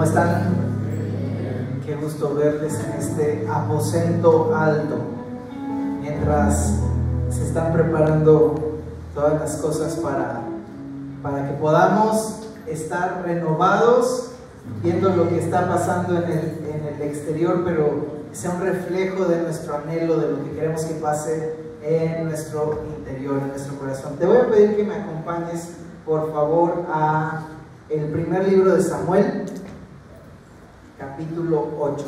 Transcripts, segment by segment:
¿Cómo están? Qué gusto verles en este aposento alto. Mientras se están preparando todas las cosas para que podamos estar renovados, viendo lo que está pasando en el exterior, pero que sea un reflejo de nuestro anhelo, de lo que queremos que pase en nuestro interior, en nuestro corazón. Te voy a pedir que me acompañes, por favor, a el primer libro de Samuel, capítulo 8.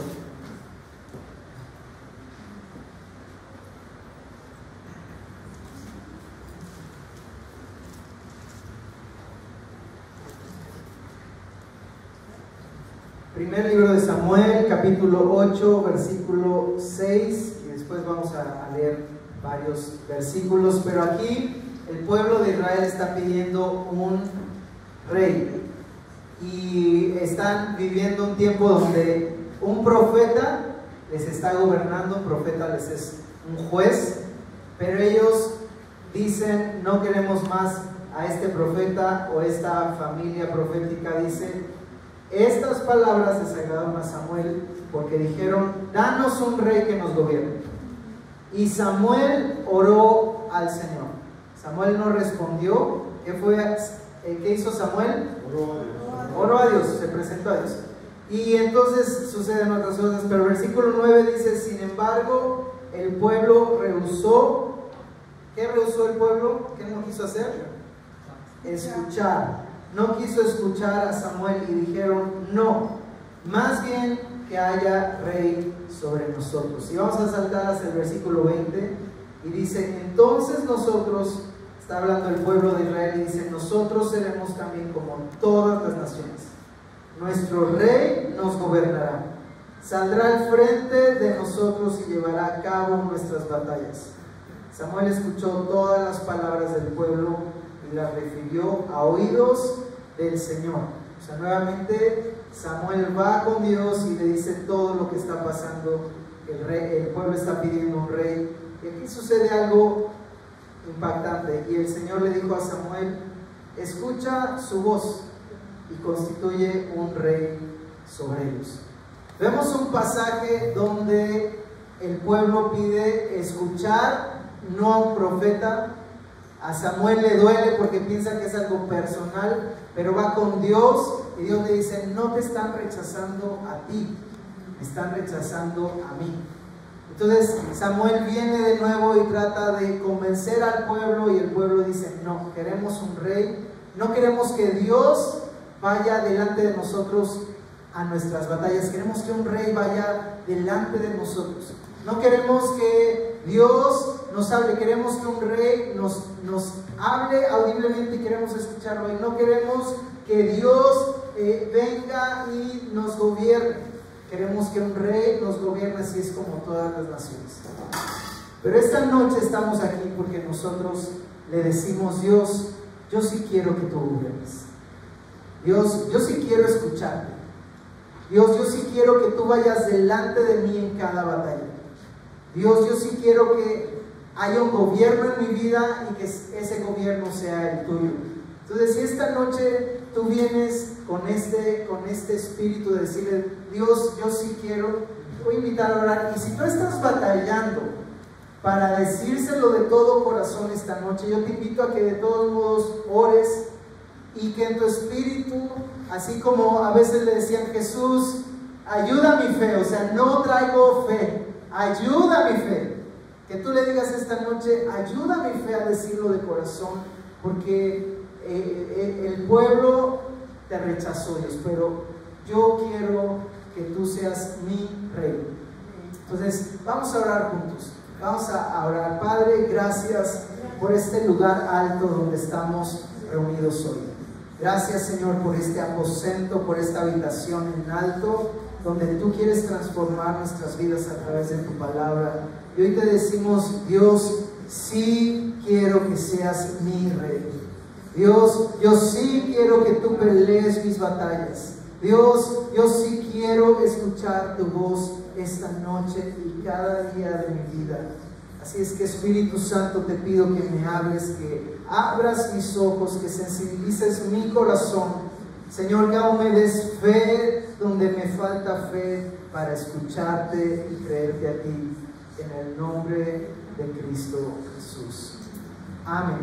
Primer libro de Samuel, capítulo 8, versículo 6, y después vamos a leer varios versículos, pero aquí el pueblo de Israel está pidiendo un rey. Y están viviendo un tiempo donde un profeta les está gobernando. Un profeta les es un juez, pero ellos dicen: no queremos más a este profeta o esta familia profética. Dice: estas palabras desagradaron a Samuel, porque dijeron: danos un rey que nos gobierne. Y Samuel oró al Señor. Samuel no respondió. ¿Qué hizo Samuel? Oró a Dios, se presentó a Dios. Y entonces suceden otras cosas, pero el versículo 9 dice: sin embargo, el pueblo rehusó. ¿Qué rehusó el pueblo? ¿Qué no quiso hacer? Escuchar. No quiso escuchar a Samuel y dijeron: no, más bien que haya rey sobre nosotros. Y vamos a saltar hasta el versículo 20 y dice: entonces nosotros, está hablando el pueblo de Israel, y dice: nosotros seremos también como todas las naciones. Nuestro rey nos gobernará, saldrá al frente de nosotros y llevará a cabo nuestras batallas. Samuel escuchó todas las palabras del pueblo y las refirió a oídos del Señor. O sea, nuevamente Samuel va con Dios y le dice todo lo que está pasando. El pueblo está pidiendo un rey, y aquí sucede algo impactante. Y el Señor le dijo a Samuel: escucha su voz y constituye un rey sobre ellos. Vemos un pasaje donde el pueblo pide escuchar, no a un profeta. A Samuel le duele porque piensa que es algo personal, pero va con Dios y Dios le dice: no te están rechazando a ti, me están rechazando a mí. Entonces Samuel viene de nuevo y trata de convencer al pueblo, y el pueblo dice: no, queremos un rey, no queremos que Dios vaya delante de nosotros a nuestras batallas, queremos que un rey vaya delante de nosotros. No queremos que Dios nos hable, queremos que un rey nos hable audiblemente y queremos escucharlo. Y no queremos que Dios venga y nos gobierne. Queremos que un rey nos gobierne, así es como todas las naciones. Pero esta noche estamos aquí porque nosotros le decimos: Dios, yo sí quiero que tú gobiernes. Dios, yo sí quiero escucharte. Dios, yo sí quiero que tú vayas delante de mí en cada batalla. Dios, yo sí quiero que haya un gobierno en mi vida y que ese gobierno sea el tuyo. Entonces, si esta noche tú vienes con este espíritu de decirle: Dios, yo sí quiero, te voy a invitar a orar. Y si tú estás batallando para decírselo de todo corazón esta noche, yo te invito a que de todos modos ores, y que en tu espíritu, así como a veces le decían: Jesús, ayuda mi fe, o sea, no traigo fe, ayuda mi fe. Que tú le digas esta noche: ayuda mi fe a decirlo de corazón, porque el pueblo te rechazó, Dios, pero yo quiero que tú seas mi rey. Entonces vamos a orar juntos. Vamos a orar. Padre, gracias por este lugar alto donde estamos reunidos hoy. Gracias, Señor, por este aposento, por esta habitación en alto, donde tú quieres transformar nuestras vidas a través de tu palabra. Y hoy te decimos: Dios, sí quiero que seas mi rey. Dios, yo sí quiero que tú pelees mis batallas. Dios, yo sí quiero escuchar tu voz esta noche y cada día de mi vida. Así es que, Espíritu Santo, te pido que me hables, que abras mis ojos, que sensibilices mi corazón. Señor, que aún me des fe donde me falta fe para escucharte y creerte a ti, en el nombre de Cristo Jesús. Amén.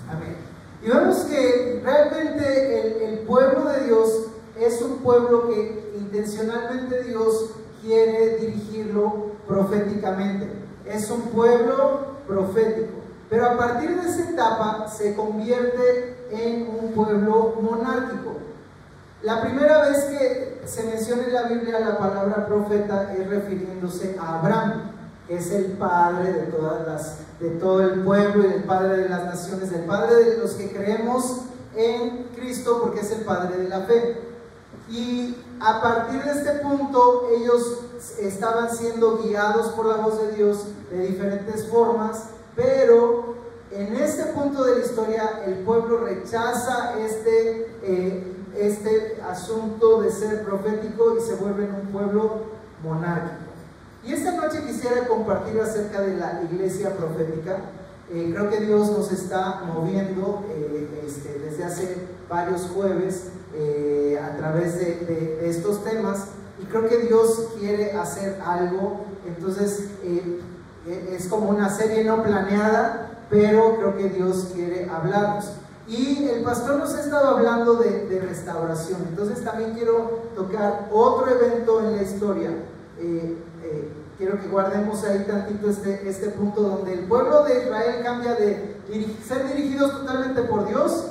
Amén. Y vemos que realmente el pueblo de Dios es un pueblo que intencionalmente Dios quiere dirigirlo proféticamente. Es un pueblo profético. Pero a partir de esa etapa se convierte en un pueblo monárquico. La primera vez que se menciona en la Biblia la palabra profeta es refiriéndose a Abraham, que es el padre de todo el pueblo y el padre de las naciones, el padre de los que creemos en Cristo, porque es el padre de la fe. Y a partir de este punto ellos estaban siendo guiados por la voz de Dios de diferentes formas, pero en este punto de la historia el pueblo rechaza este asunto de ser profético y se vuelve en un pueblo monárquico. Y esta noche quisiera compartir acerca de la iglesia profética. Creo que Dios nos está moviendo desde hace varios jueves a través de estos temas, y creo que Dios quiere hacer algo. Entonces es como una serie no planeada, pero creo que Dios quiere hablarnos. Y el pastor nos ha estado hablando de restauración, entonces también quiero tocar otro evento en la historia. Quiero que guardemos ahí tantito este punto donde el pueblo de Israel cambia de ser dirigidos totalmente por Dios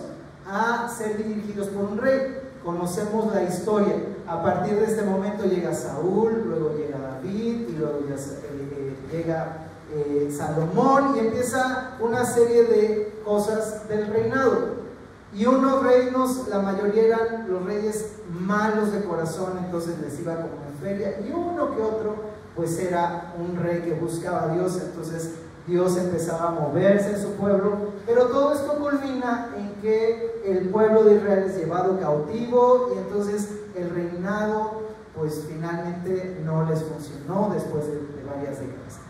a ser dirigidos por un rey. Conocemos la historia. A partir de este momento llega Saúl, luego llega David, y luego llega Salomón, y empieza una serie de cosas del reinado. Y unos reinos, la mayoría eran los reyes malos de corazón, entonces les iba como en feria, y uno que otro pues era un rey que buscaba a Dios, entonces Dios empezaba a moverse en su pueblo. Pero todo esto culmina en que el pueblo de Israel es llevado cautivo, y entonces el reinado pues finalmente no les funcionó después de varias décadas.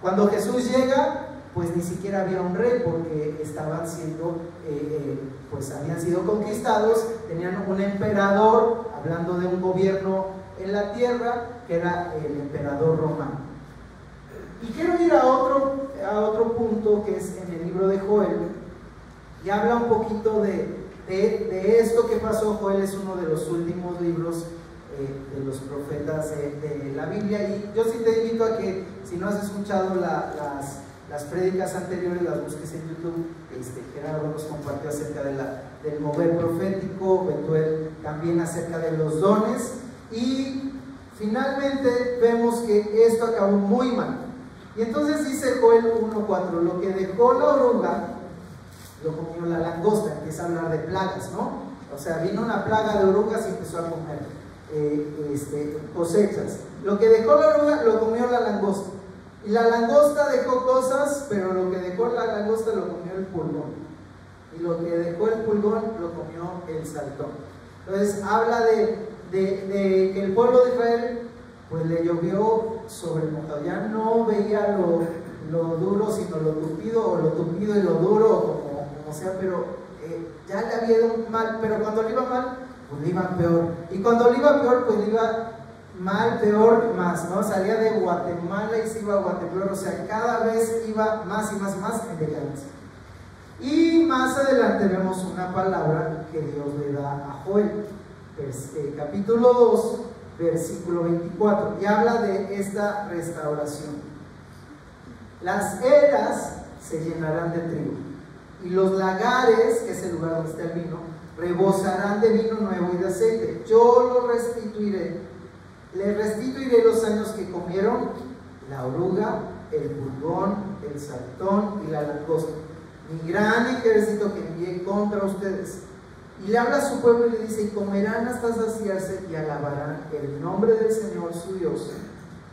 Cuando Jesús llega, pues ni siquiera había un rey, porque estaban siendo pues habían sido conquistados, tenían un emperador, hablando de un gobierno en la tierra, que era el emperador romano. Y quiero ir a otro punto, que es en el libro de Joel, y habla un poquito de esto que pasó. Joel es uno de los últimos libros de los profetas de la Biblia, y yo sí te invito a que, si no has escuchado las prédicas anteriores, las busques en YouTube. Gerardo nos compartió acerca del mover profético, Betuel también acerca de los dones, y finalmente vemos que esto acabó muy mal. Y entonces dice Joel 1:4, lo que dejó la oruga lo comió la langosta. Empieza a hablar de plagas, ¿no? O sea, vino una plaga de orugas y empezó a comer cosechas. Lo que dejó la oruga lo comió la langosta. Y la langosta dejó cosas, pero lo que dejó la langosta lo comió el pulgón. Y lo que dejó el pulgón lo comió el saltón. Entonces habla de que el pueblo de Israel pues le llovió sobre el mojado. Ya no veía lo duro, sino lo tupido, o lo tupido y lo duro, como sea, pero ya le había ido mal. Pero cuando le iba mal, pues le iba peor. Y cuando le iba peor, pues le iba mal, peor, más, ¿no? Salía de Guatemala y se iba a Guatemala, o sea, cada vez iba más y más y más en decadencia. Y más adelante vemos una palabra que Dios le da a Joel, capítulo 2, versículo 24, y habla de esta restauración. Las eras se llenarán de trigo, y los lagares, que es el lugar donde está el vino, rebosarán de vino nuevo y de aceite. Yo lo restituiré. Les restituiré los años que comieron la oruga, el pulgón, el saltón y la langosta, mi gran ejército que envié contra ustedes. Y le habla a su pueblo y le dice: y comerán hasta saciarse y alabarán el nombre del Señor su Dios,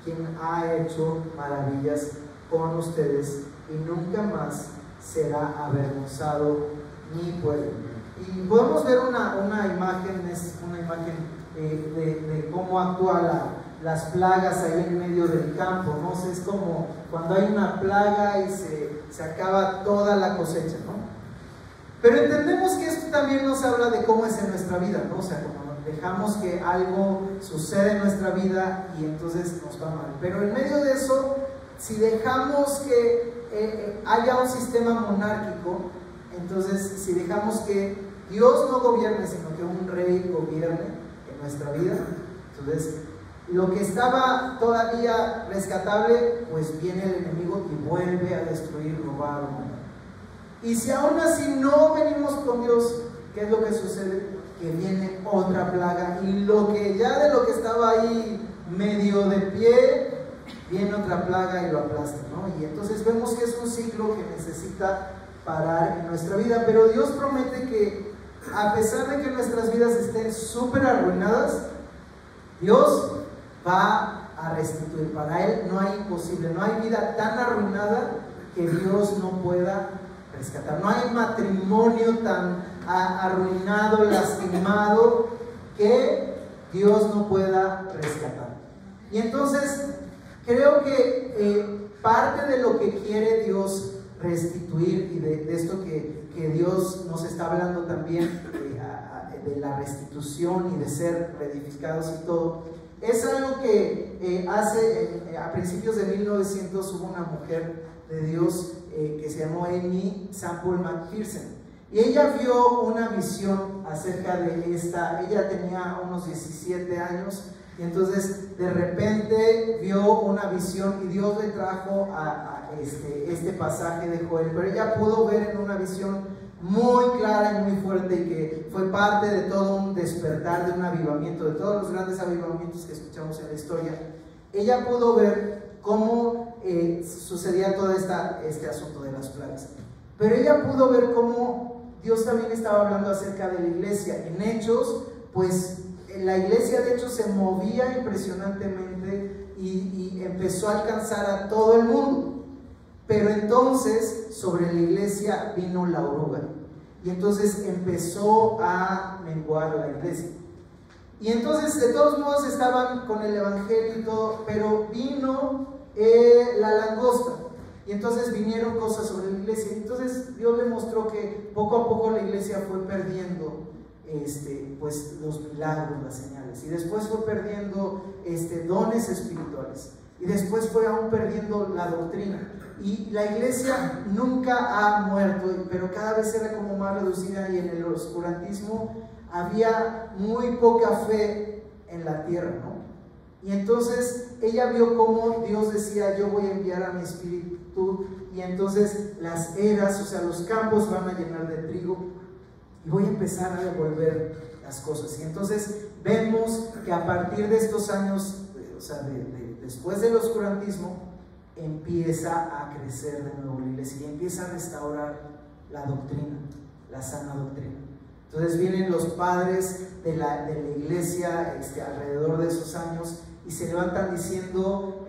quien ha hecho maravillas con ustedes, y nunca más será avergonzado mi pueblo. Y podemos ver una imagen, es una imagen de cómo actúan las plagas ahí en medio del campo, ¿no? O sea, es como cuando hay una plaga y se acaba toda la cosecha, ¿no? Pero entendemos que esto también nos habla de cómo es en nuestra vida, ¿no? O sea, como dejamos que algo sucede en nuestra vida y entonces nos va mal. Pero en medio de eso, si dejamos que haya un sistema monárquico, entonces si dejamos que Dios no gobierne, sino que un rey gobierne en nuestra vida, entonces lo que estaba todavía rescatable, pues viene el enemigo y vuelve a destruir, robar, matar. Y si aún así no venimos con Dios, ¿qué es lo que sucede? Que viene otra plaga y lo que ya de lo que estaba ahí medio de pie, viene otra plaga y lo aplasta, ¿no? Y entonces vemos que es un ciclo que necesita parar en nuestra vida. Pero Dios promete que a pesar de que nuestras vidas estén súper arruinadas, Dios va a restituir. Para Él no hay imposible, no hay vida tan arruinada que Dios no pueda rescatar. No hay matrimonio tan arruinado, lastimado, que Dios no pueda rescatar. Y entonces creo que parte de lo que quiere Dios restituir, y de esto que Dios nos está hablando también, de la restitución y de ser reedificados y todo, es algo que a principios de 1900 hubo una mujer de Dios que se llamó Aimee Semple McPherson, y ella vio una visión acerca de ella tenía unos 17 años, y entonces de repente vio una visión y Dios le trajo a este pasaje de Joel, pero ella pudo ver en una visión muy clara y muy fuerte, y que fue parte de todo un despertar, de un avivamiento, de todos los grandes avivamientos que escuchamos en la historia. Ella pudo ver cómo sucedía todo este asunto de las plagas, pero ella pudo ver cómo Dios también estaba hablando acerca de la iglesia. En Hechos, pues la iglesia de hecho se movía impresionantemente y empezó a alcanzar a todo el mundo. Pero entonces sobre la iglesia vino la oruga, y entonces empezó a menguar la iglesia. Y entonces de todos modos estaban con el evangelio y todo, pero vino la langosta, y entonces vinieron cosas sobre la iglesia. Entonces Dios le mostró que poco a poco la iglesia fue perdiendo pues los milagros, las señales, y después fue perdiendo dones espirituales, y después fue aún perdiendo la doctrina. Y la iglesia nunca ha muerto, pero cada vez era como más reducida, y en el oscurantismo había muy poca fe en la tierra, ¿no? Y entonces ella vio cómo Dios decía: yo voy a enviar a mi espíritu, y entonces las eras, o sea, los campos van a llenar de trigo, y voy a empezar a devolver las cosas. Y entonces vemos que a partir de estos años, o sea, después del oscurantismo, empieza a crecer de nuevo la iglesia y empieza a restaurar la doctrina, la sana doctrina. Entonces vienen los padres de la iglesia alrededor de esos años y se levantan diciendo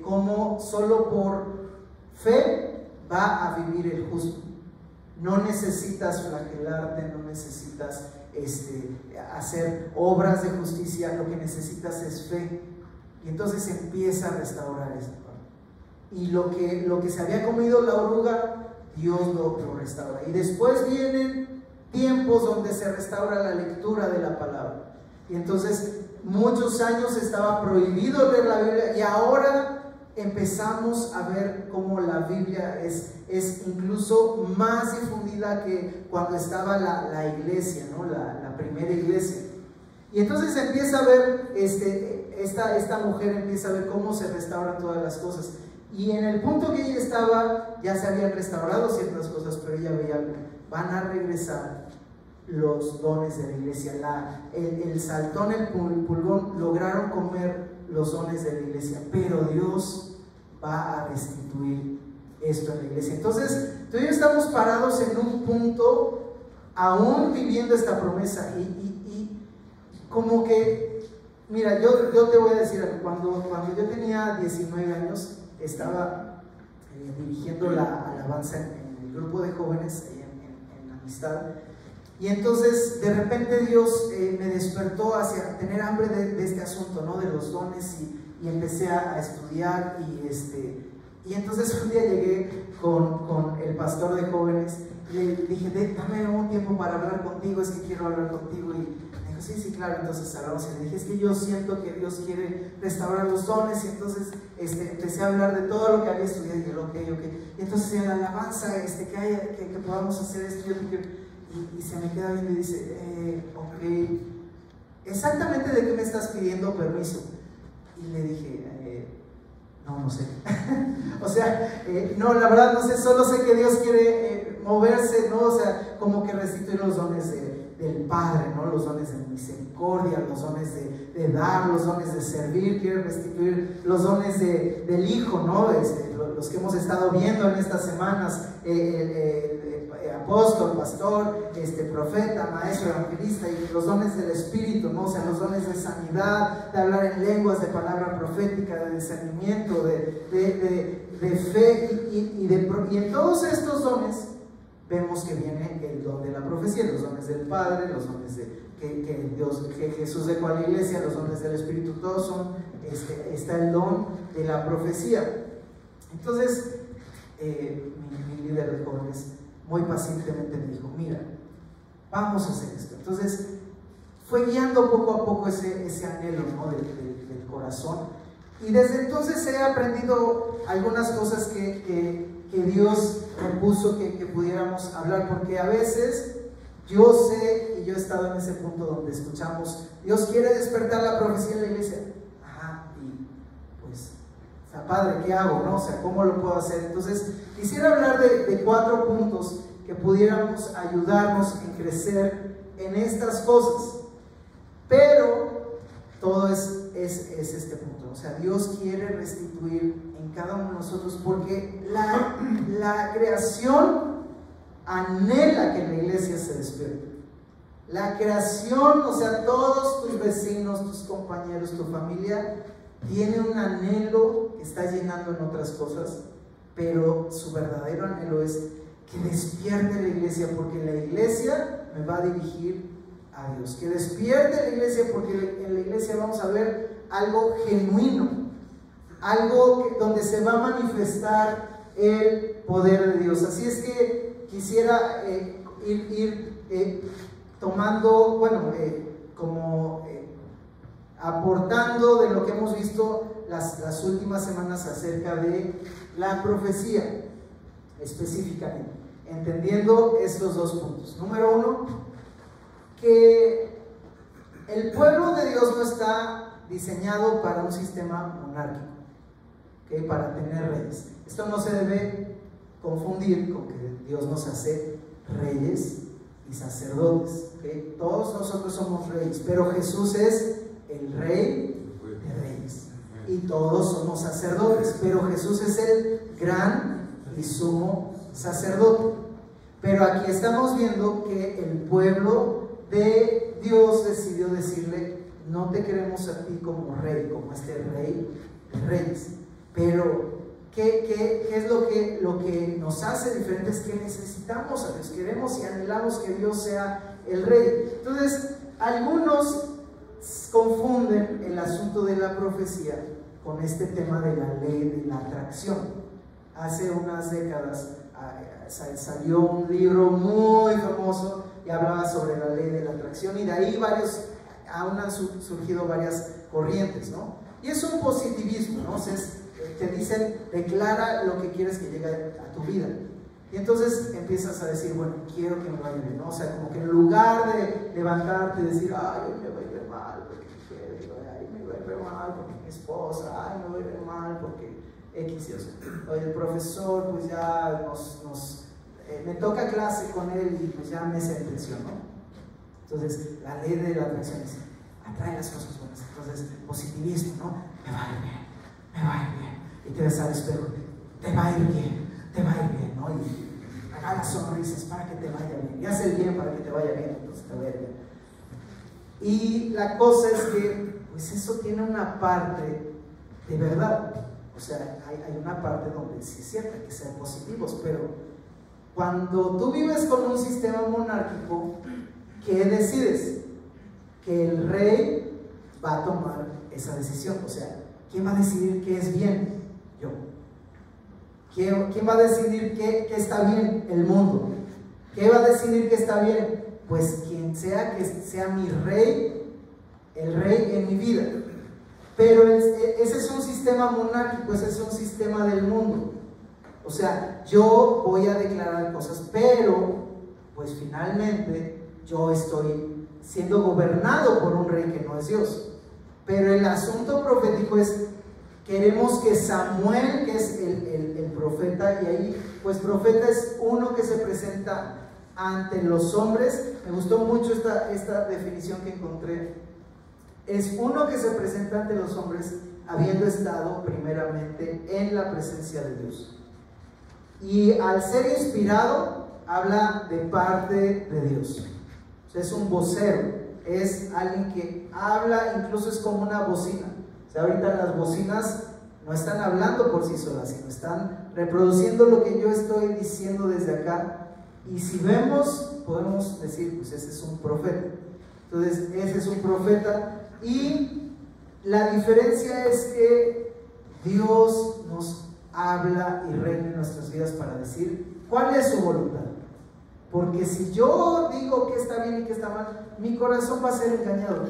cómo solo por fe va a vivir el justo. No necesitas flagelarte, no necesitas hacer obras de justicia, lo que necesitas es fe. Y entonces empieza a restaurar esa parte. Y lo que se había comido la oruga, Dios lo restaura. Y después vienen tiempos donde se restaura la lectura de la palabra. Y entonces muchos años estaba prohibido leer la Biblia, y ahora empezamos a ver cómo la Biblia es incluso más difundida que cuando estaba la iglesia, ¿no? La primera iglesia. Y entonces empieza a ver, esta mujer empieza a ver cómo se restauran todas las cosas. Y en el punto que ella estaba, ya se habían restaurado ciertas cosas, pero ella veía algo: van a regresar los dones de la iglesia. El saltón, el pulgón lograron comer los dones de la iglesia, pero Dios va a restituir esto en la iglesia. Entonces tú y yo estamos parados en un punto, aún viviendo esta promesa, y como que, mira, yo te voy a decir, cuando yo tenía 19 años, estaba dirigiendo la alabanza en el grupo de jóvenes en Amistad, y entonces de repente Dios me despertó hacia tener hambre de este asunto, ¿no? De los dones, y empecé a estudiar, Y entonces un día llegué con el pastor de jóvenes y le dije, dame un tiempo para hablar contigo, es que quiero hablar contigo. Y me dijo, sí, claro. Entonces hablamos y le dije, es que yo siento que Dios quiere restaurar los dones. Y entonces empecé a hablar de todo lo que había estudiado y él, ok. Y entonces en la alabanza, que podamos hacer esto, y se me queda viendo y dice, ok, exactamente de qué me estás pidiendo permiso. Y le dije, no sé. O sea, no, la verdad no sé, solo sé que Dios quiere moverse, ¿no? O sea, como que restituir los dones del Padre, ¿no? Los dones de misericordia, los dones de dar, los dones de servir, quiere restituir los dones del Hijo, ¿no? Los que hemos estado viendo en estas semanas, apóstol, pastor, profeta, maestro, evangelista, y los dones del Espíritu, ¿no? O sea, los dones de sanidad, de hablar en lenguas, de palabra profética, de discernimiento, de fe, y en todos estos dones vemos que viene el don de la profecía, los dones del Padre, los dones que Jesús dejó a la iglesia, los dones del Espíritu, todos son, está el don de la profecía. Entonces, mi líder de jóvenes muy pacientemente me dijo, mira, vamos a hacer esto. Entonces fue guiando poco a poco ese anhelo, ¿no? del corazón, y desde entonces he aprendido algunas cosas que Dios me puso que pudiéramos hablar, porque a veces yo sé, y yo he estado en ese punto donde escuchamos, Dios quiere despertar la profecía en la iglesia. Y pues, o sea, padre, ¿qué hago? ¿No? O sea, ¿cómo lo puedo hacer? Entonces quisiera hablar de 4 puntos que pudiéramos ayudarnos en crecer en estas cosas, pero todo es este punto. O sea, Dios quiere restituir en cada uno de nosotros, porque la creación anhela que la iglesia se despierte. La creación, o sea, todos tus vecinos, tus compañeros, tu familia, tiene un anhelo que está llenando en otras cosas, pero su verdadero anhelo es que despierte la iglesia, porque la iglesia me va a dirigir a Dios. Que despierte la iglesia, porque en la iglesia vamos a ver algo genuino, algo donde se va a manifestar el poder de Dios. Así es que quisiera ir tomando, aportando de lo que hemos visto las últimas semanas acerca de la profecía, específicamente, entendiendo estos 2 puntos. Número 1, que el pueblo de Dios no está diseñado para un sistema monárquico, ¿okay? Para tener reyes. Esto no se debe confundir con que Dios nos hace reyes y sacerdotes, ¿okay? Todos nosotros somos reyes, pero Jesús es el Rey de Reyes, y todos somos sacerdotes, pero Jesús es el gran y sumo sacerdote. Pero aquí estamos viendo que el pueblo de Dios decidió decirle, no te queremos a ti como rey, como este Rey de Reyes. Pero ¿qué es lo que nos hace diferentes? Que necesitamos a Dios, queremos y anhelamos que Dios sea el Rey. Entonces, algunos confunden el asunto de la profecía con este tema de la ley de la atracción. Hace unas décadas salió un libro muy famoso y hablaba sobre la ley de la atracción, y de ahí aún han surgido varias corrientes, ¿no? Y es un positivismo, ¿no? Te dicen, declara lo que quieres que llegue a tu vida. Y entonces empiezas a decir, bueno, quiero que me vaya bien, ¿no? O sea, como que en lugar de levantarte y decir, ay, hoy me va a ir mal porque ay, me va a ir mal porque mi esposa, ay, me va a ir mal porque X y O. Oye, el profesor, pues ya me toca clase con él y pues ya me sentenció, ¿no? Entonces, la ley de la atracción es, atrae las cosas buenas. Entonces, positivismo, ¿no? Me va a ir bien. Y te ves al espejo, te va a ir bien, ¿no? Y haga las sonrisas para que te vaya bien, y haz el bien para que te vaya bien, entonces te va a ir bien. Y la cosa es que, pues eso tiene una parte de verdad. O sea, hay una parte donde sí es cierto, hay que ser positivos, pero cuando tú vives con un sistema monárquico, ¿qué decides? Que el rey va a tomar esa decisión. O sea, ¿quién va a decidir qué es bien? Yo. ¿Quién va a decidir qué está bien? El mundo. ¿Qué va a decidir qué está bien? Pues quien sea que sea mi rey, el rey en mi vida. Pero ese es un sistema monárquico, ese es un sistema del mundo. O sea, yo voy a declarar cosas, pero pues finalmente yo estoy siendo gobernado por un rey que no es Dios. Pero el asunto profético es, queremos que Samuel, que es el profeta, y ahí pues profeta es uno que se presenta ante los hombres. Me gustó mucho esta definición que encontré. Es uno que se presenta ante los hombres habiendo estado primeramente en la presencia de Dios. Y al ser inspirado, habla de parte de Dios. O sea, es un vocero, es alguien que habla, incluso es como una bocina. O sea, ahorita las bocinas no están hablando por sí solas, sino están reproduciendo lo que yo estoy diciendo desde acá. Y si vemos, podemos decir, pues ese es un profeta. Entonces, ese es un profeta. Y la diferencia es que Dios nos habla y reina en nuestras vidas para decir cuál es su voluntad. Porque si yo digo que está bien y que está mal, mi corazón va a ser engañado.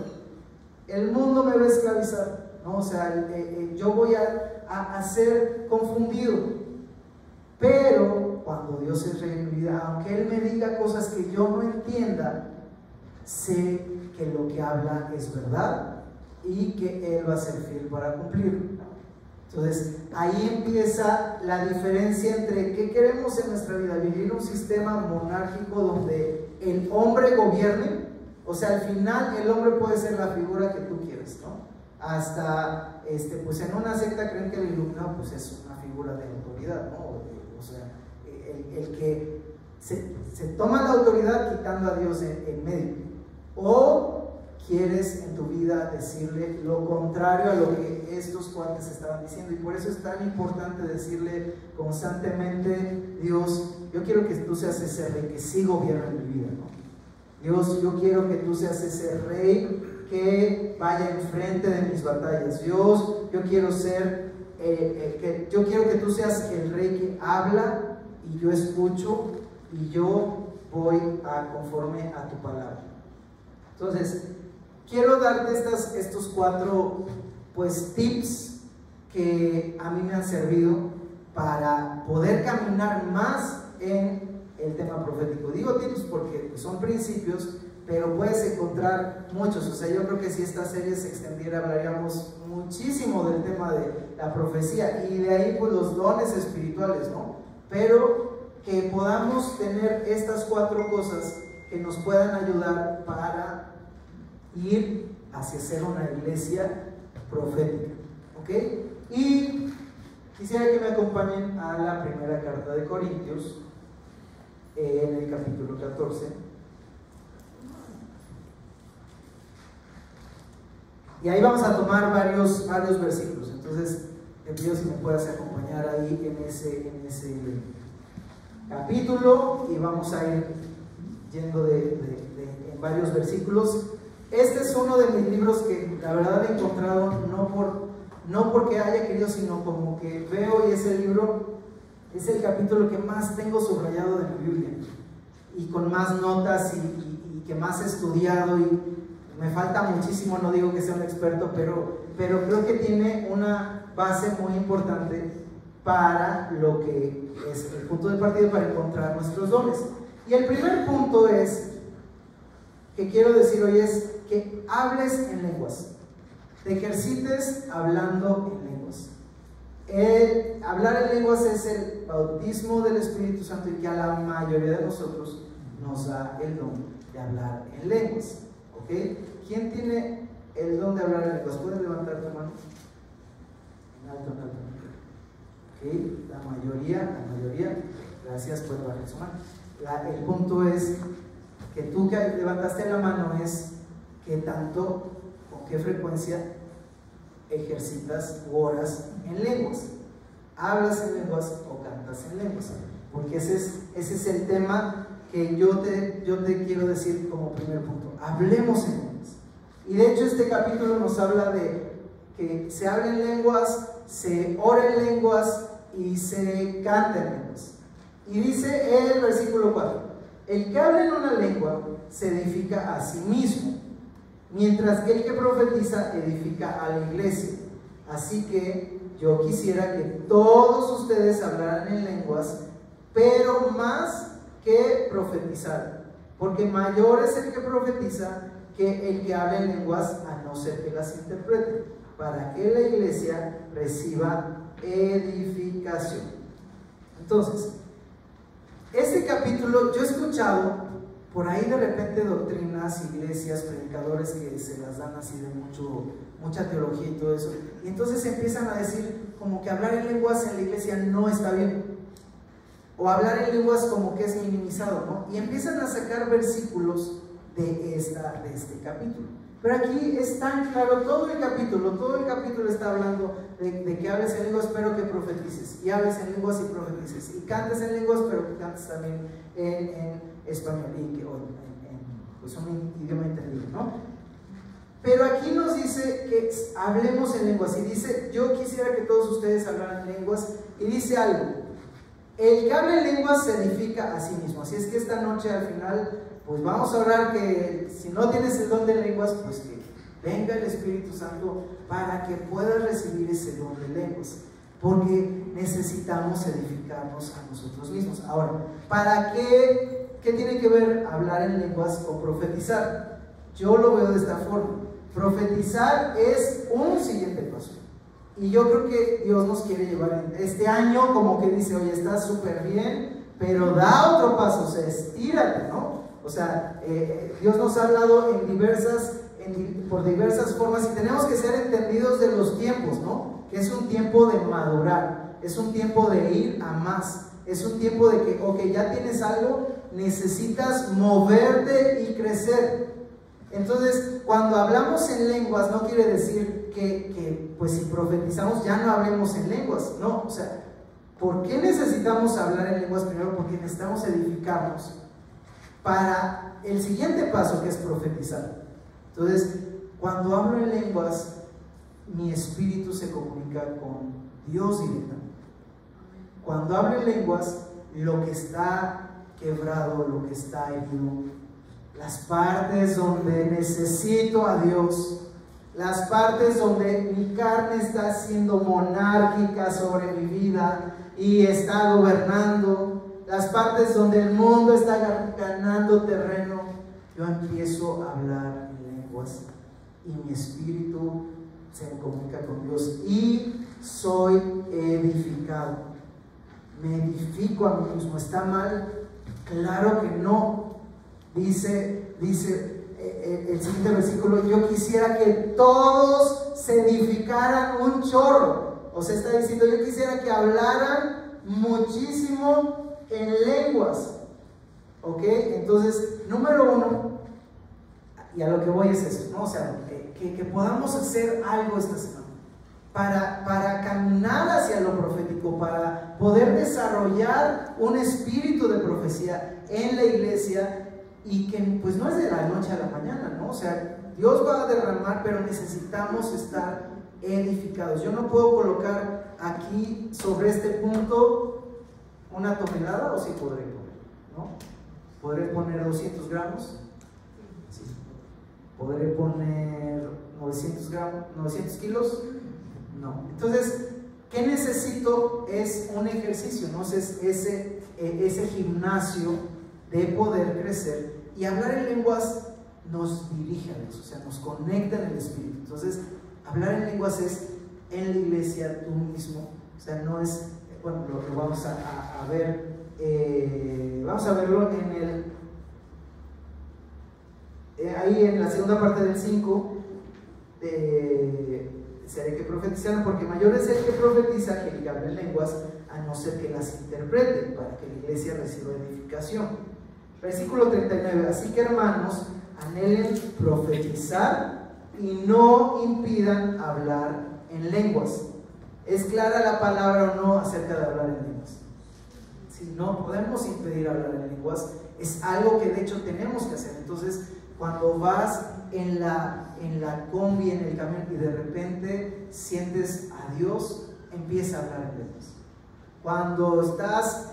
El mundo me va a esclavizar, ¿no? O sea, yo voy a ser confundido. Pero cuando Dios es rey en mi vida, aunque Él me diga cosas que yo no entienda, sé que lo que habla es verdad y que Él va a ser fiel para cumplirlo. Entonces, ahí empieza la diferencia entre qué queremos en nuestra vida: vivir un sistema monárquico donde el hombre gobierne. O sea, al final el hombre puede ser la figura que tú quieres, ¿no? Hasta, pues en una secta creen que el iluminado pues es una figura de autoridad, ¿no? O sea, el que se toma la autoridad quitando a Dios en medio. O quieres en tu vida decirle lo contrario a lo que estos cuates estaban diciendo. Y por eso es tan importante decirle constantemente: Dios, yo quiero que tú seas ese rey que sí gobierna en mi vida, ¿no? Dios, yo quiero que tú seas ese rey que vaya enfrente de mis batallas. Dios, yo quiero ser yo quiero que tú seas el rey que habla y yo escucho y yo voy conforme a tu palabra. Entonces, quiero darte estos 4 pues tips que a mí me han servido para poder caminar más en el tema profético. Digo tips porque son principios, pero puedes encontrar muchos. O sea, yo creo que si esta serie se extendiera, hablaríamos muchísimo del tema de la profecía y de ahí pues los dones espirituales, ¿no? Pero que podamos tener estas 4 cosas que nos puedan ayudar para ir hacia ser una iglesia profética, ¿ok? Y quisiera que me acompañen a la primera carta de Corintios, en el capítulo 14. Y ahí vamos a tomar varios versículos. Entonces, te pido si me puedas acompañar ahí en ese capítulo, y vamos a ir yendo en varios versículos. Este es uno de mis libros que la verdad he encontrado no porque haya querido, sino como que veo, y ese libro es el capítulo que más tengo subrayado de mi Biblia y con más notas y que más he estudiado, y me falta muchísimo. No digo que sea un experto, pero creo que tiene una base muy importante para lo que es el punto de partida para encontrar nuestros dones. Y el primer punto que quiero decir hoy es que hables en lenguas, te ejercites hablando en lenguas. Hablar en lenguas es el bautismo del Espíritu Santo, y que a la mayoría de nosotros nos da el don de hablar en lenguas, ¿ok? ¿Quién tiene el don de hablar en lenguas? ¿Puedes levantar tu mano? En alto, en alto. ¿Ok? La mayoría. Gracias por levantar su mano. El punto es que tú que levantaste la mano es qué tanto, con qué frecuencia ejercitas u oras en lenguas. ¿Hablas en lenguas o cantas en lenguas? Porque ese es el tema que yo te quiero decir como primer punto. Hablemos en lenguas. Y de hecho este capítulo nos habla de que se habla en lenguas, se ora en lenguas, y se canta en lenguas. Y dice el versículo 4: el que habla en una lengua se edifica a sí mismo, mientras que el que profetiza edifica a la iglesia. Así que yo quisiera que todos ustedes hablaran en lenguas, pero más que profetizar, porque mayor es el que profetiza que el que habla en lenguas, a no ser que las interprete, para que la iglesia reciba edificación. Entonces, este capítulo, yo he escuchado por ahí de repente doctrinas, iglesias, predicadores que se las dan así de mucha teología y todo eso, y entonces empiezan a decir como que hablar en lenguas en la iglesia no está bien, o hablar en lenguas como que es minimizado, ¿no? Y empiezan a sacar versículos de este capítulo. Pero aquí es tan claro, todo el capítulo está hablando de que hables en lenguas pero que profetices, y hables en lenguas y profetices, y cantes en lenguas pero que cantes también en español, y que pues un idioma entendido, ¿no? Pero aquí nos dice que hablemos en lenguas, y dice, yo quisiera que todos ustedes hablaran lenguas, y dice algo: el que habla en lenguas se edifica a sí mismo. Así es que esta noche al final pues vamos a orar que si no tienes el don de lenguas, pues que venga el Espíritu Santo para que puedas recibir ese don de lenguas, porque necesitamos edificarnos a nosotros mismos. Ahora, ¿para qué tiene que ver hablar en lenguas con profetizar? Yo lo veo de esta forma: profetizar es un siguiente paso, y yo creo que Dios nos quiere llevar en este año, como que dice, oye, estás súper bien, pero da otro paso, o sea, estírate, ¿no? O sea, Dios nos ha hablado por diversas formas, y tenemos que ser entendidos de los tiempos, ¿no? Que es un tiempo de madurar, es un tiempo de ir a más, es un tiempo de que, ok, ya tienes algo, necesitas moverte y crecer. Entonces, cuando hablamos en lenguas, no quiere decir que pues si profetizamos ya no hablemos en lenguas, no. O sea, ¿por qué necesitamos hablar en lenguas? Primero, porque necesitamos edificarnos para el siguiente paso, que es profetizar. Entonces, cuando hablo en lenguas, mi espíritu se comunica con Dios directamente. Cuando hablo en lenguas, lo que está quebrado, lo que está herido, las partes donde necesito a Dios, las partes donde mi carne está siendo monárquica sobre mi vida y está gobernando, las partes donde el mundo está ganando terreno, yo empiezo a hablar en lenguas y mi espíritu se comunica con Dios y soy edificado. Me edifico a mí mismo. ¿Está mal? Claro que no. Dice el siguiente versículo: yo quisiera que todos se edificaran un chorro. O sea, está diciendo, yo quisiera que hablaran muchísimo en lenguas. ¿Ok? Entonces, número uno, y a lo que voy es eso, ¿no? O sea, que podamos hacer algo esta semana para caminar hacia lo profético, para poder desarrollar un espíritu de profecía en la iglesia, y que pues no es de la noche a la mañana, ¿no? O sea, Dios va a derramar, pero necesitamos estar edificados. Yo no puedo colocar aquí sobre este punto una tonelada, o sí podré poner, ¿no? ¿Podré poner 200 gramos? Sí. ¿Podré poner 900 kilos? No. Entonces, ¿qué necesito? Es un ejercicio, ¿no? Es ese gimnasio de poder crecer, y hablar en lenguas nos dirige a Dios, o sea, nos conecta en el espíritu. Entonces, hablar en lenguas es en la iglesia, tú mismo, o sea, no es, bueno, lo vamos a ver, vamos a verlo ahí en la segunda parte del 5, seré que profetizaron, porque mayor es el que profetiza que el que habla en lenguas, a no ser que las interprete, para que la iglesia reciba edificación. Versículo 39, así que hermanos, anhelen profetizar y no impidan hablar en lenguas. ¿Es clara la palabra o no acerca de hablar en lenguas? Si no podemos impedir hablar en lenguas, es algo que de hecho tenemos que hacer. Entonces, cuando vas en la combi, en el camión, y de repente sientes a Dios, empieza a hablar en lenguas. cuando estás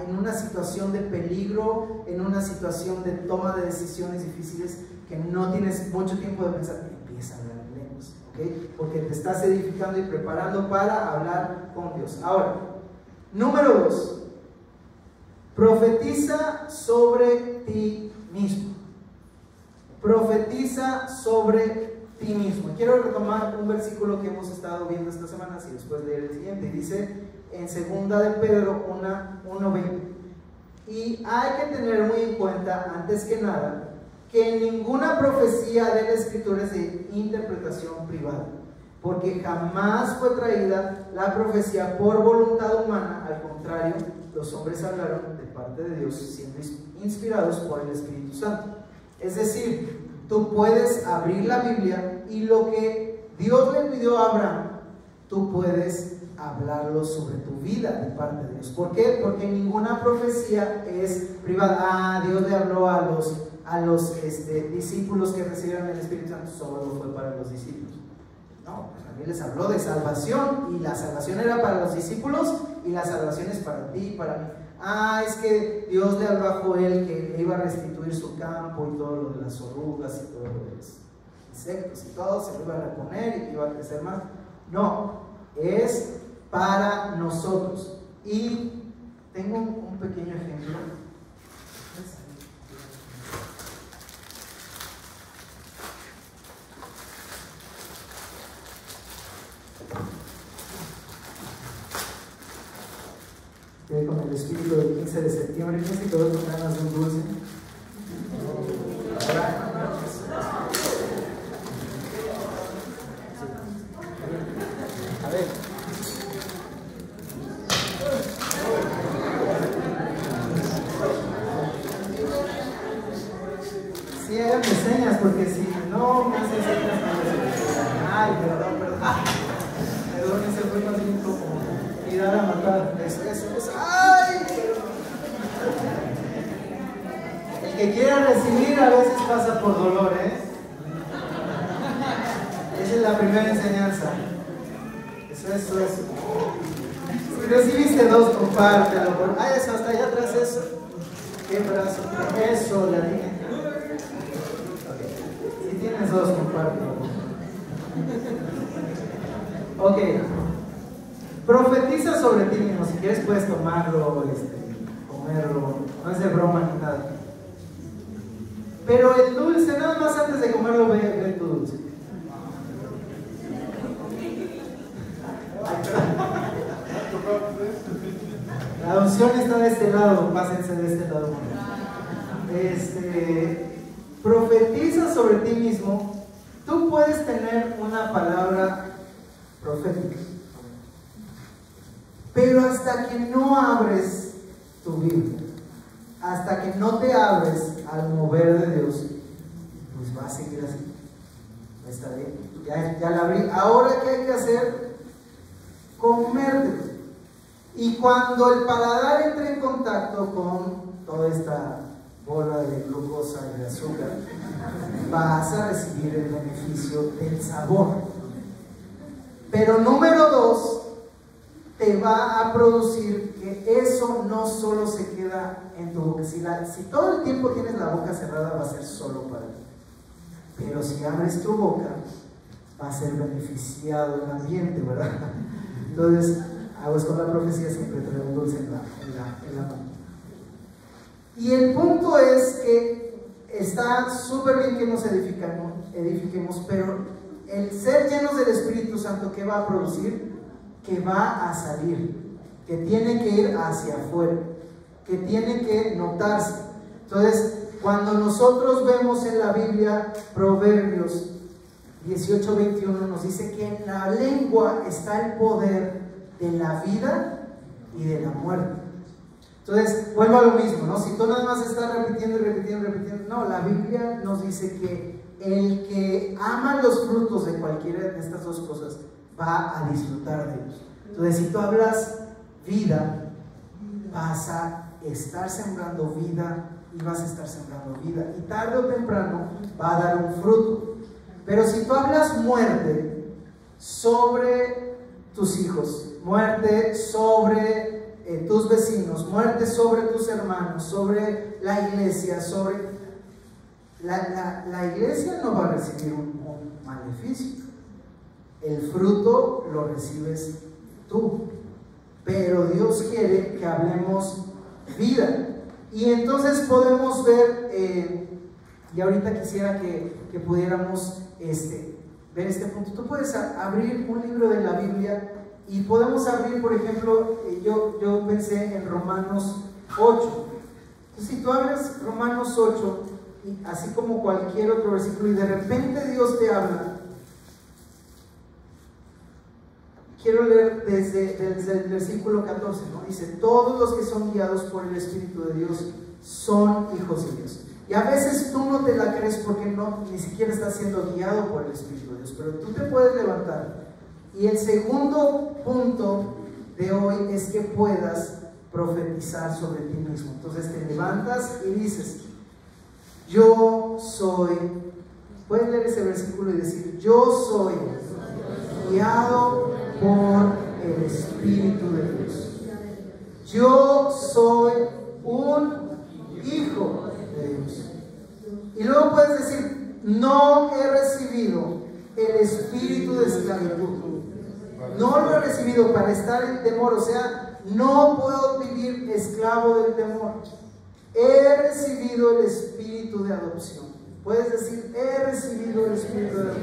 en una situación de peligro, en una situación de toma de decisiones difíciles, que no tienes mucho tiempo de pensar, empieza a hablar en lenguas, ¿okay? Porque te estás edificando y preparando para hablar con Dios. Ahora, número 2, profetiza sobre ti mismo. Profetiza sobre ti mismo. Quiero retomar un versículo que hemos estado viendo esta semana y después leer el siguiente. Dice en 2 de Pedro 1:20. Y hay que tener muy en cuenta, antes que nada, que ninguna profecía de la Escritura es de interpretación privada, porque jamás fue traída la profecía por voluntad humana. Al contrario, los hombres hablaron de parte de Dios, siendo inspirados por el Espíritu Santo. Es decir, tú puedes abrir la Biblia y lo que Dios le pidió a Abraham, tú puedes hablarlo sobre tu vida de parte de Dios. ¿Por qué? Porque ninguna profecía es privada. Dios le habló a los discípulos que recibieron el Espíritu Santo, solo fue para los discípulos. No, pues también les habló de salvación, y la salvación era para los discípulos y la salvación es para ti y para mí. Es que Dios le habló a Joel que le iba a restituir su campo y todo lo de las orugas y todo lo de los insectos y todo, se lo iba a reponer y que iba a crecer más. No, es para nosotros. Y tengo un pequeño ejemplo. Con el espíritu del 15 de septiembre, ¿quién se quedó con ganas de un dulce? A ver. Sí, háganme señas, porque si no me hacen señas, ay, perdón. Perdón, ese fue más bien como tirar a matar. Eso. ¡Ay! El que quiera recibir a veces pasa por dolor, ¿eh? Esa es la primera enseñanza. Eso. Si recibiste 2, compártelo. Eso, hasta allá atrás, eso. ¿Qué brazo? Eso, la dije. Okay. Si tienes 2, compártelo. Ok. Profetiza sobre ti mismo. Si quieres puedes tomarlo, comerlo. No es de broma ni nada. Pero el dulce, nada más antes de comerlo, ve tu dulce. La unción está de este lado, pásense de este lado. Profetiza sobre ti mismo. Tú puedes tener una palabra profética, pero hasta que no abres tu Biblia, hasta que no te abres al mover de Dios, pues va a seguir así. Está bien, ya la abrí. Ahora, ¿qué hay que hacer? Comértelo. Y cuando el paladar entre en contacto con toda esta bola de glucosa y de azúcar, vas a recibir el beneficio del sabor. Pero número 2, te va a producir que eso no solo se queda en tu boca. Si todo el tiempo tienes la boca cerrada, va a ser solo para ti. Pero si abres tu boca, va a ser beneficiado el ambiente, ¿verdad? Entonces, aguas con la profecía, siempre trae un dulce en la mano. Y el punto es que está súper bien que nos edifiquemos, pero el ser llenos del Espíritu Santo, ¿qué va a producir? Que va a salir, que tiene que ir hacia afuera, que tiene que notarse. Entonces, cuando nosotros vemos en la Biblia Proverbios 18:21, nos dice que en la lengua está el poder de la vida y de la muerte. Entonces, vuelvo a lo mismo, ¿no? Si tú nada más estás repitiendo, no, la Biblia nos dice que el que ama los frutos de cualquiera de estas dos cosas va a disfrutar de ellos. Entonces, si tú hablas vida, vas a estar sembrando vida y vas a estar sembrando vida, y tarde o temprano va a dar un fruto. Pero si tú hablas muerte sobre tus hijos, muerte sobre tus vecinos, muerte sobre tus hermanos, sobre la iglesia, sobre... La iglesia no va a recibir un maleficio. El fruto lo recibes tú. Pero Dios quiere que hablemos vida. Y entonces podemos ver, y ahorita quisiera que pudiéramos ver este punto. Tú puedes abrir un libro de la Biblia y podemos abrir, por ejemplo, yo pensé en Romanos 8. Entonces, si tú abres Romanos 8, y así como cualquier otro versículo, y de repente Dios te habla, quiero leer desde el versículo 14, ¿no? Dice: todos los que son guiados por el Espíritu de Dios son hijos de Dios. Y a veces tú no te la crees porque ni siquiera estás siendo guiado por el Espíritu de Dios, pero tú te puedes levantar. Y el segundo punto de hoy es que puedas profetizar sobre ti mismo. Entonces te levantas y dices: yo soy, puedes leer ese versículo y decir: yo soy guiado por el Espíritu de Dios. Yo soy un hijo de Dios. Y luego puedes decir: no he recibido el espíritu de esclavitud. No lo he recibido para estar en temor. O sea, no puedo vivir esclavo del temor. He recibido el espíritu de adopción. Puedes decir: he recibido el espíritu de adopción,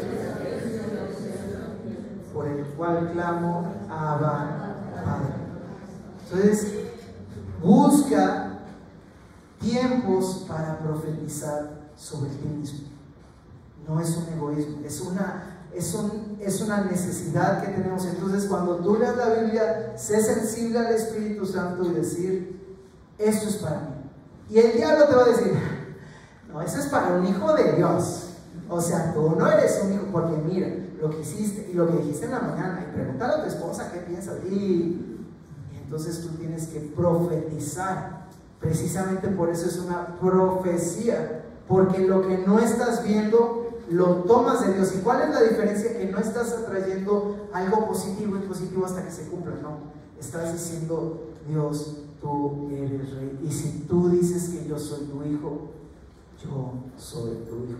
por el cual clamo: Abba, Padre. Entonces, busca tiempos para profetizar sobre ti mismo. No es un egoísmo, es una necesidad que tenemos. Entonces, cuando tú leas la Biblia, sé sensible al Espíritu Santo y decir: esto es para mí. Y el diablo te va a decir: no, eso es para un hijo de Dios. O sea, tú no eres un hijo, porque mira lo que hiciste y lo que dijiste en la mañana, y pregúntale a tu esposa qué piensas. Y entonces tú tienes que profetizar. Precisamente por eso es una profecía, porque lo que no estás viendo lo tomas de Dios. ¿Y cuál es la diferencia? Que no estás atrayendo algo positivo y positivo hasta que se cumpla. No, estás diciendo: Dios, tú eres rey, y si tú dices que yo soy tu hijo, yo soy tu hijo.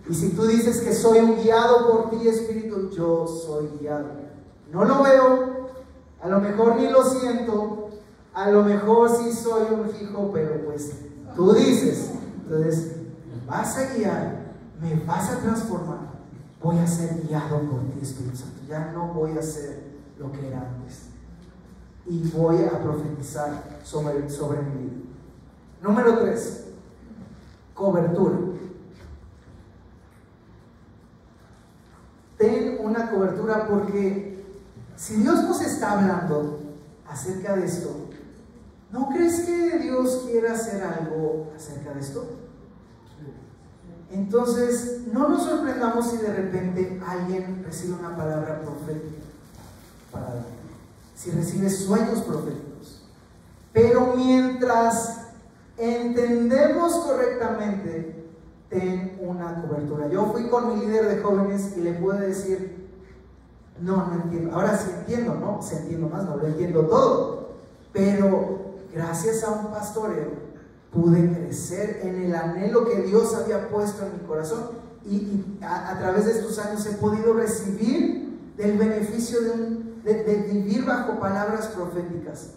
Y si tú dices que soy un guiado por ti, Espíritu, yo soy guiado. No lo veo, a lo mejor ni lo siento, a lo mejor sí soy un hijo, pero pues tú dices. Entonces, me vas a guiar, me vas a transformar, voy a ser guiado por ti, Espíritu Santo. Ya no voy a ser lo que era antes, y voy a profetizar sobre mi vida. Número 3, cobertura. Ten una cobertura, porque si Dios nos está hablando acerca de esto, ¿no crees que Dios quiera hacer algo acerca de esto? Entonces, no nos sorprendamos si de repente alguien recibe una palabra profética para dar, si recibe sueños proféticos. Pero mientras entendemos correctamente, ten una cobertura. Yo fui con mi líder de jóvenes y le pude decir: no entiendo. Ahora sí entiendo, ¿no? Sí entiendo más, no lo entiendo todo. Pero gracias a un pastoreo pude crecer en el anhelo que Dios había puesto en mi corazón, y a través de estos años he podido recibir del beneficio de vivir bajo palabras proféticas.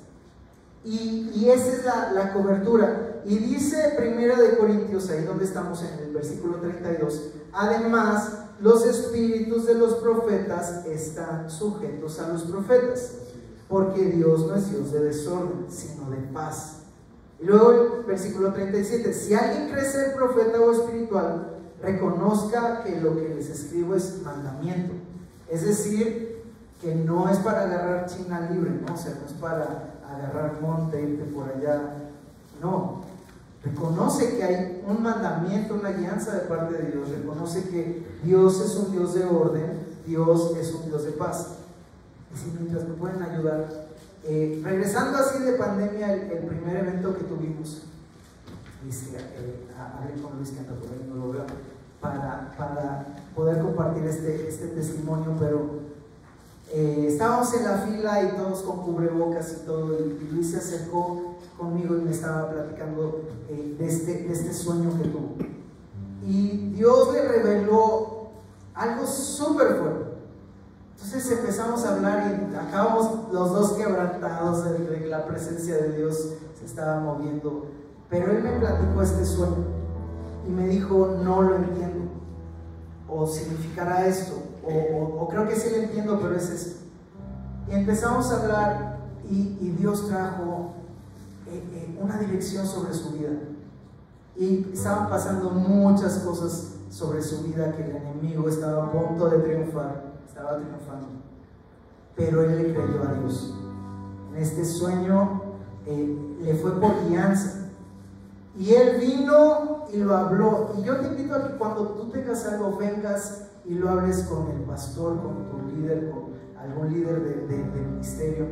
Y esa es la cobertura. Y dice 1 Corintios, ahí donde estamos en el versículo 32: además, los espíritus de los profetas están sujetos a los profetas, porque Dios no es Dios de desorden, sino de paz. Y luego el versículo 37: si alguien cree ser profeta o espiritual, reconozca que lo que les escribo es mandamiento. Es decir, que no es para agarrar China libre, ¿no? O sea, no es para agarrar monte, irte por allá. No, reconoce que hay un mandamiento, una guianza de parte de Dios. Reconoce que Dios es un Dios de orden, Dios es un Dios de paz. Y si mientras me pueden ayudar, regresando así de pandemia, el primer evento que tuvimos, hablé con Luis, que anda por ahí, no lo veo, para poder compartir este testimonio, pero estábamos en la fila y todos con cubrebocas y todo, y Luis se acercó conmigo y me estaba platicando de este sueño que tuvo. Y Dios le reveló algo súper fuerte. Entonces empezamos a hablar y acabamos los dos quebrantados de que la presencia de Dios se estaba moviendo. Pero él me platicó este sueño y me dijo, no lo entiendo, o significará esto, o creo que sí lo entiendo, pero es esto. Y empezamos a hablar y Dios trajo una dirección sobre su vida. Y estaban pasando muchas cosas sobre su vida que el enemigo estaba a punto de triunfar, estaba triunfando. Pero él le creyó a Dios. En este sueño le fue por guianza. Y él vino y lo habló. Y yo te invito a que cuando tú tengas algo, vengas y lo hables con el pastor, con tu líder, con algún líder del ministerio.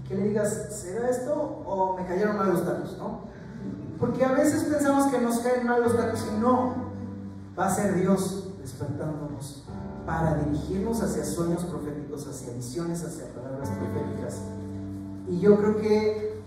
Que le digas, ¿será esto o me cayeron mal los tacos? ¿No? Porque a veces pensamos que nos caen mal los tacos y no. Va a ser Dios despertándonos para dirigirnos hacia sueños proféticos, hacia visiones, hacia palabras proféticas. Y yo creo que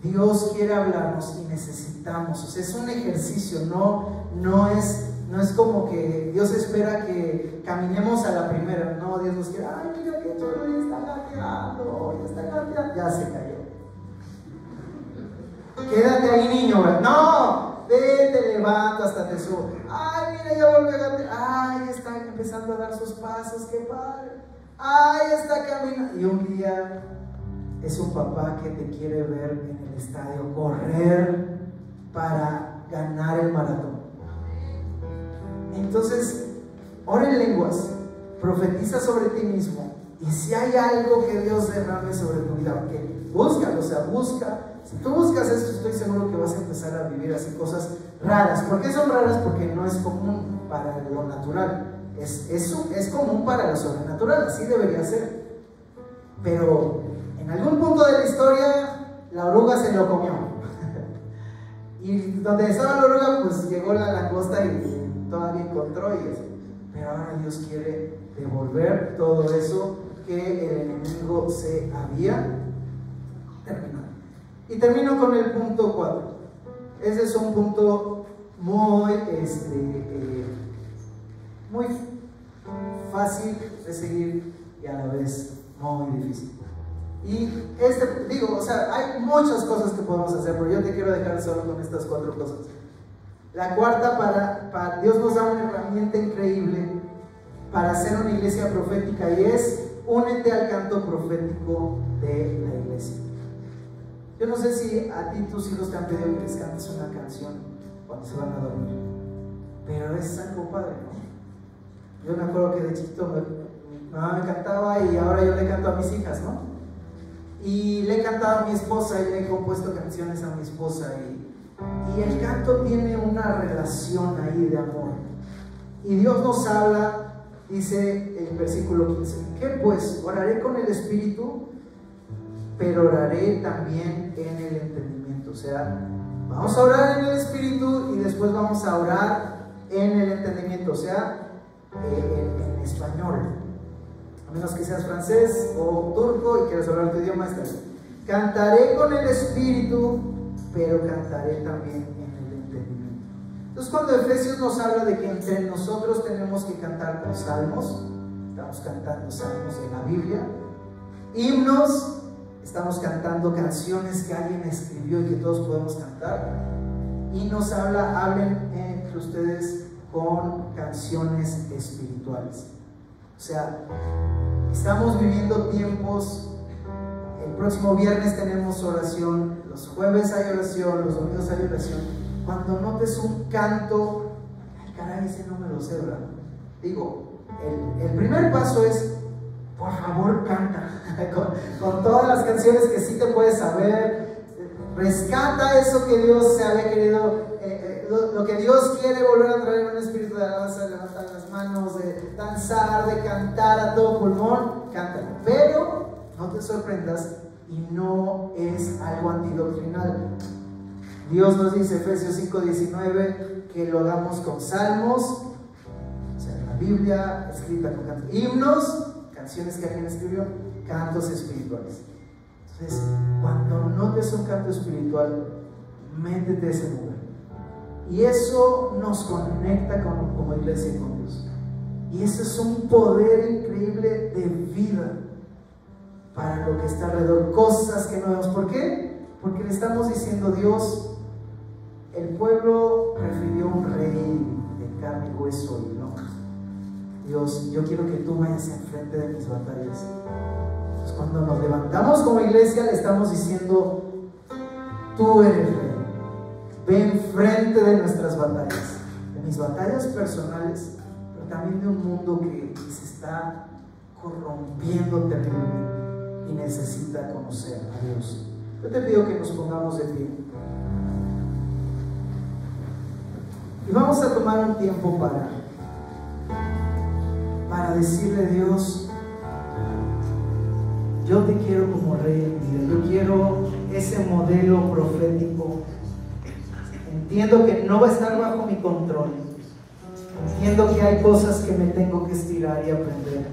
Dios quiere hablarnos y necesitamos, o sea, es un ejercicio, no es como que Dios espera que caminemos a la primera. No, Dios nos quiere, ay, mira que chulo, está gateando, ya se cayó. Quédate ahí, niño, no, te levanto hasta te subo. Ay, mira, ya volvió a gatear, ay, está empezando a dar sus pasos, qué padre, ay, está caminando. Y un día es un papá que te quiere ver en el estadio correr para ganar el maratón. Entonces, ora en lenguas, profetiza sobre ti mismo, y si hay algo que Dios derrame sobre tu vida, porque búscalo, o sea, busca. Si tú buscas esto, estoy seguro que vas a empezar a vivir así cosas raras. ¿Por qué son raras? Porque no es común para lo natural, es común para lo sobrenatural, así debería ser. Pero en algún punto de la historia, la oruga se lo comió. Y donde estaba la oruga, pues llegó la langosta y todavía encontró. Pero ahora Dios quiere devolver todo eso que el enemigo se había terminado. Y termino con el punto 4. Ese es un punto muy fácil de seguir y a la vez muy difícil. Y o sea, hay muchas cosas que podemos hacer, pero yo te quiero dejar solo con estas 4 cosas. La cuarta, para Dios nos da una herramienta increíble para hacer una iglesia profética, y es: únete al canto profético de la iglesia. Yo no sé si a ti tus hijos te han pedido que les cantes una canción cuando se van a dormir, pero es algo padre, ¿no? Yo me acuerdo que de chiquito mi mamá me cantaba y ahora yo le canto a mis hijas, ¿no? Y le he cantado a mi esposa y le he compuesto canciones a mi esposa, y el canto tiene una relación ahí de amor. Y Dios nos habla, dice el versículo 15: ¿qué pues? Oraré con el espíritu, pero oraré también en el entendimiento. O sea, vamos a orar en el espíritu y después vamos a orar en el entendimiento, o sea, en español. A menos que seas francés o turco y quieras hablar tu idioma, está bien. Cantaré con el espíritu, pero cantaré también en el entendimiento. Entonces, cuando Efesios nos habla de que entre nosotros tenemos que cantar con salmos, estamos cantando salmos en la Biblia, himnos, estamos cantando canciones que alguien escribió y que todos podemos cantar, y nos habla, hablen entre ustedes con canciones espirituales. O sea, estamos viviendo tiempos. El próximo viernes tenemos oración, los jueves hay oración, los domingos hay oración. Cuando notes un canto, ay caray, ese no me lo sé, ¿verdad? Digo, el primer paso es: por favor, canta con todas las canciones que sí te puedes saber. Rescata eso que Dios se había querido, lo que Dios quiere volver a traer, un espíritu de alabanza, de levantar las manos, de danzar, de cantar a todo pulmón. Cántalo, pero no te sorprendas, y no es algo antidoctrinal. Dios nos dice, Efesios 5:19, que lo hagamos con salmos, o sea, la Biblia escrita con cantos, himnos canciones que alguien escribió, cantos espirituales. Entonces, cuando notes un canto espiritual, métete a ese lugar. Y eso nos conecta como iglesia con Dios. Y ese es un poder increíble de vida para lo que está alrededor. Cosas que no vemos. ¿Por qué? Porque le estamos diciendo: Dios, el pueblo prefirió un rey de carne y hueso y no. Dios, yo quiero que tú vayas enfrente de mis batallas. Entonces, cuando nos levantamos como iglesia, le estamos diciendo: tú eres rey. Ve enfrente de nuestras batallas, de mis batallas personales, pero también de un mundo que se está corrompiendo terriblemente y necesita conocer a Dios. Yo te pido que nos pongamos de pie y vamos a tomar un tiempo para decirle a Dios: yo te quiero como rey en mi vida, yo quiero ese modelo profético. Entiendo que no va a estar bajo mi control, entiendo que hay cosas que me tengo que estirar y aprender,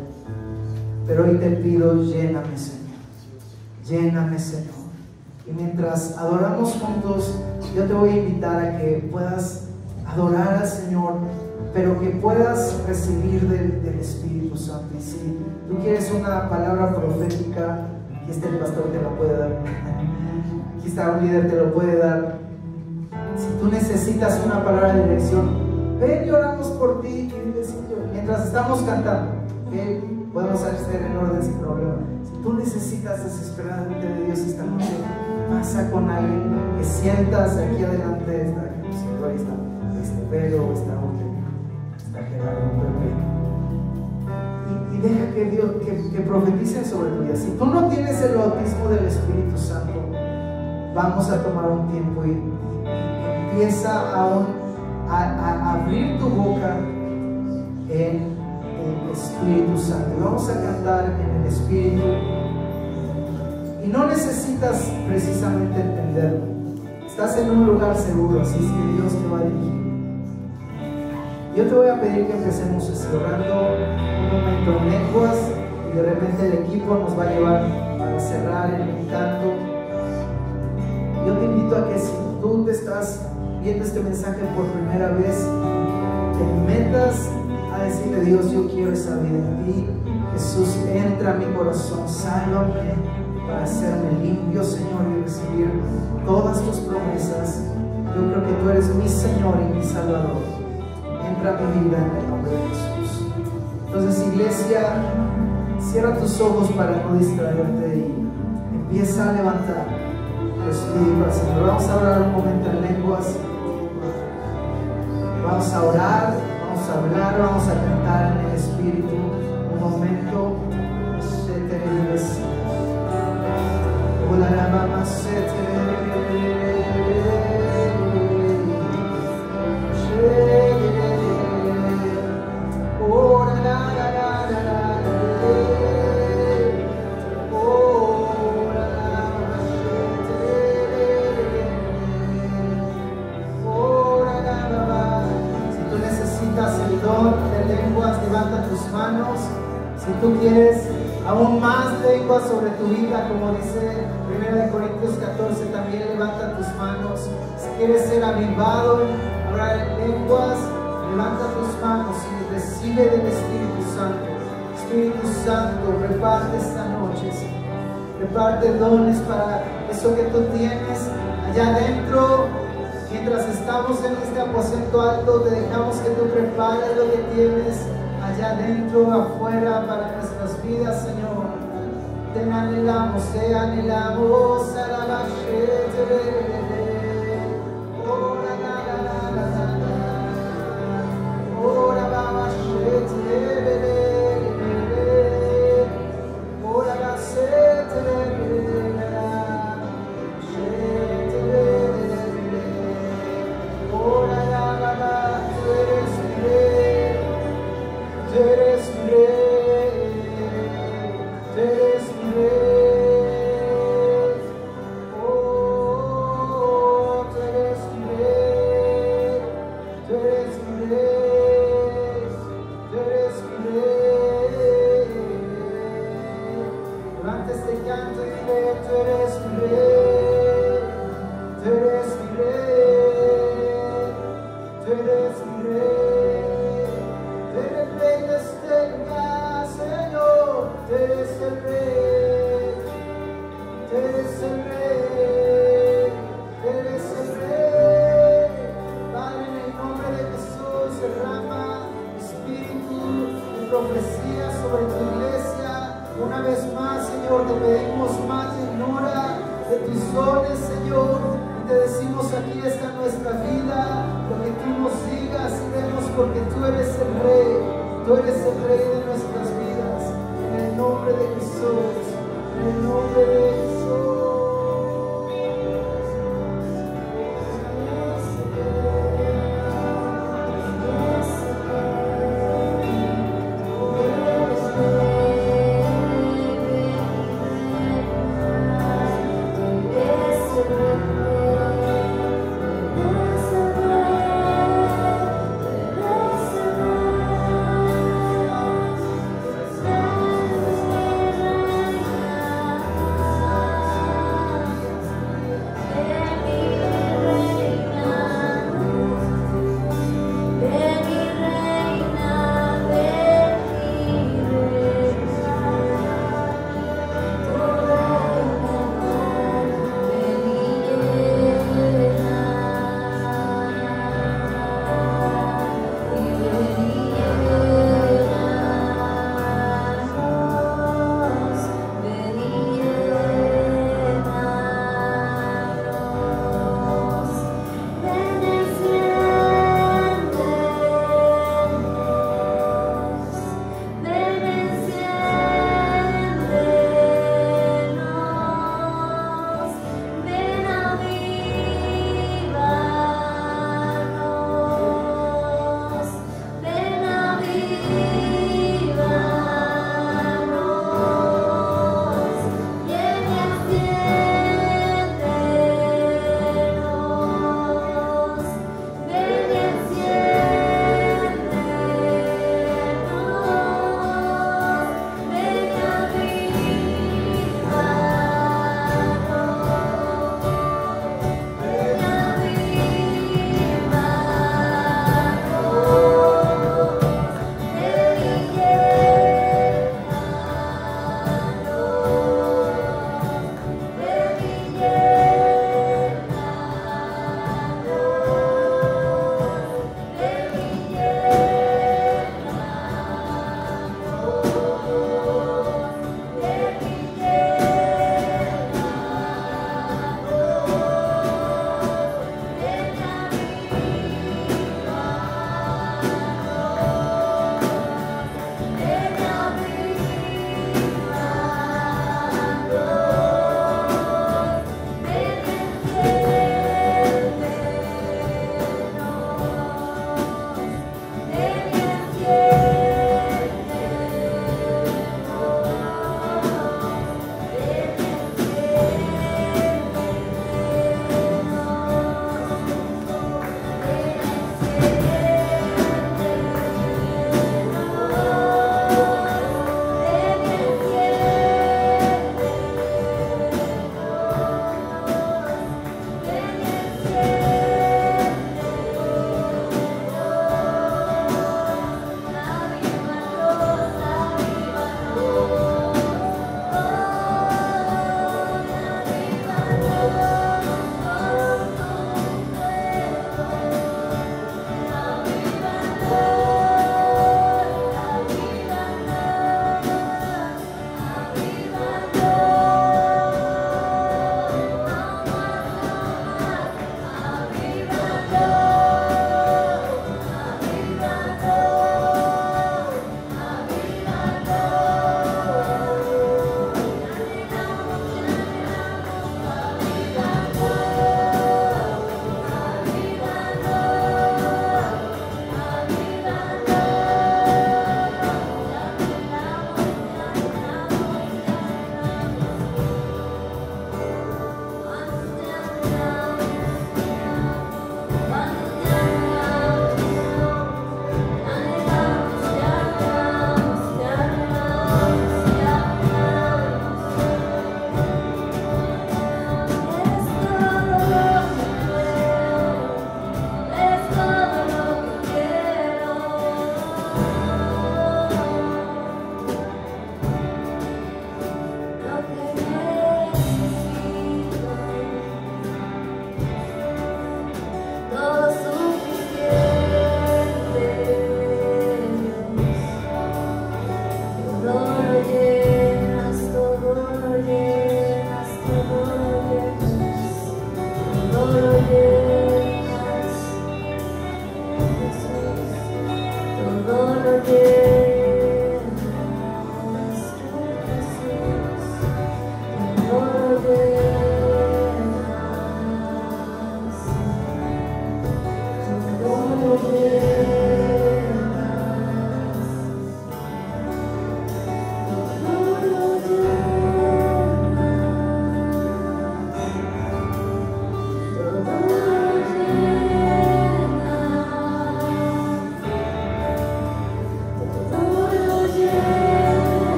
pero hoy te pido: lléname, Señor, lléname, Señor. Y mientras adoramos juntos, yo te voy a invitar a que puedas adorar al Señor, pero que puedas recibir del Espíritu Santo. Y si tú quieres una palabra profética, aquí está el pastor, te la puede dar. Aquí está un líder, te lo puede dar. Si tú necesitas una palabra de dirección, ven y oramos por ti. Mientras estamos cantando, ¿okay? Podemos hacer en orden sin problema. Si tú necesitas desesperadamente de Dios esta noche, pasa con alguien que sientas aquí adelante. Ahí está Pedro, está Ute, está Gerardo, Pepe. Y deja que Dios que profeticen sobre tu vida. Si tú no tienes el bautismo del Espíritu Santo, vamos a tomar un tiempo y empieza a abrir tu boca en el Espíritu Santo. Y vamos a cantar en el Espíritu. Y no necesitas precisamente entenderlo. Estás en un lugar seguro, así es que Dios te va a dirigir. Yo te voy a pedir que empecemos orando un momento en lenguas y de repente el equipo nos va a llevar a cerrar el canto. Yo te invito a que si tú te estás viendo este mensaje por primera vez, te metas a decirle: Dios, yo quiero esa vida en ti. Jesús, entra a mi corazón, sálvame para hacerme limpio, Señor, y recibir todas tus promesas. Yo creo que tú eres mi Señor y mi Salvador. Entra a mi vida en el nombre de Jesús. Entonces, iglesia, cierra tus ojos para no distraerte y empieza a levantar tu espíritu al Señor. Vamos a orar un momento en lenguas. Vamos a orar, vamos a hablar, vamos a cantar en el Espíritu un momento. Levanta tus manos. Si tú quieres aún más lenguas sobre tu vida, como dice 1 Corintios 14, también levanta tus manos. Si quieres ser avivado en hablar en lenguas, levanta tus manos y recibe del Espíritu Santo. Espíritu Santo, reparte esta noche, reparte dones para eso que tú tienes allá adentro. Mientras estamos en este aposento alto, te dejamos que tú prepares lo que tienes allá adentro, afuera, para nuestras vidas, Señor. Te anhelamos, llanto dile, tú eres mi rey, tú eres mi rey, tú eres mi rey, tú eres el rey de este lugar, Señor, tú eres el rey, tú eres el rey, tú eres el rey. Padre, en el nombre de Jesús, derrama espíritu y profecía sobre tu iglesia. Una vez más, Señor, te pedimos más llenura de tus dones, Señor, y te decimos: aquí está nuestra vida, lo que tú nos digas, iremos, porque tú eres el Rey, tú eres el Rey de